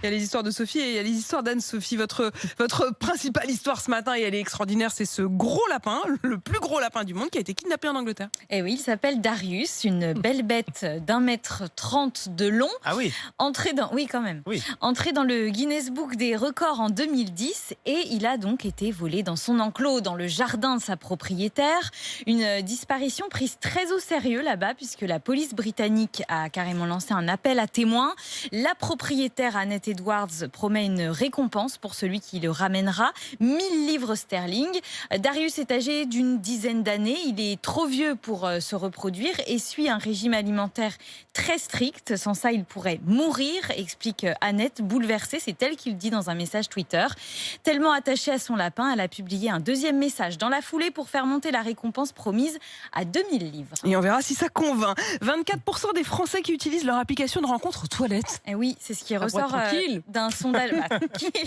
Il y a les histoires de Sophie et il y a les histoires d'Anne-Sophie. Votre principale histoire ce matin, et elle est extraordinaire, c'est ce gros lapin, le plus gros lapin du monde, qui a été kidnappé en Angleterre. Et oui, il s'appelle Darius, une belle bête d'1,30 m de long. Ah oui. Oui, quand même. Oui. Entré dans le Guinness Book des records en 2010 et il a donc été volé dans son enclos, dans le jardin de sa propriétaire. Une disparition prise très au sérieux là-bas puisque la police britannique a carrément lancé un appel à témoins. La propriétaire Annette Edwards promet une récompense pour celui qui le ramènera, 1000 livres sterling. Darius est âgé d'une dizaine d'années, il est trop vieux pour se reproduire et suit un régime alimentaire très strict. Sans ça, il pourrait mourir, explique Annette, bouleversée, c'est elle qui le dit dans un message Twitter. Tellement attachée à son lapin, elle a publié un deuxième message dans la foulée pour faire monter la récompense promise à 2000 livres. Et on verra si ça convainc. 24% des Français qui utilisent leur application de rencontre aux toilettes. Et oui, c'est ce qui ressort d'un sondage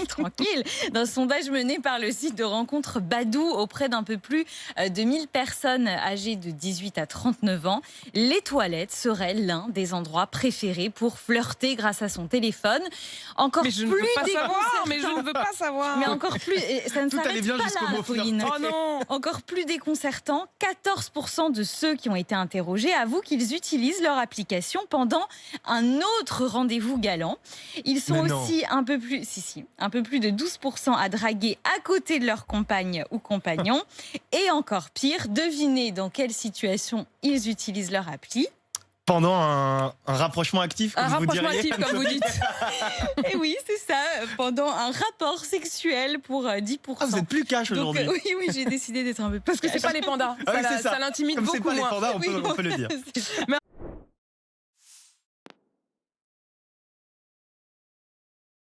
tranquille, d'un sondage mené par le site de rencontre Badoo auprès d'un peu plus de 1000 personnes âgées de 18 à 39 ans. Les toilettes seraient l'un des endroits préférés pour flirter grâce à son téléphone. Encore mais je plus ne veux pas savoir, mais je ne veux pas savoir. Mais encore plus, ça ne s'arrête pas là, Pauline. Oh non. Encore plus déconcertant, 14% de ceux qui ont été interrogés avouent qu'ils utilisent leur application pendant un autre rendez-vous galant. Ils sont aussi un peu plus de 12% à draguer à côté de leur compagne ou compagnon. Et encore pire, devinez dans quelle situation ils utilisent leur appli. Pendant un rapprochement actif, comme vous diriez. Un rapprochement actif, comme vous dites. Et oui, c'est ça, pendant un rapport sexuel pour 10%. Ah, vous êtes plus cash aujourd'hui. Oui, j'ai décidé d'être un peu plus Parce que c'est pas les pandas. Ah oui, ça l'intimide beaucoup moins. Comme c'est pas les pandas, on peut le dire.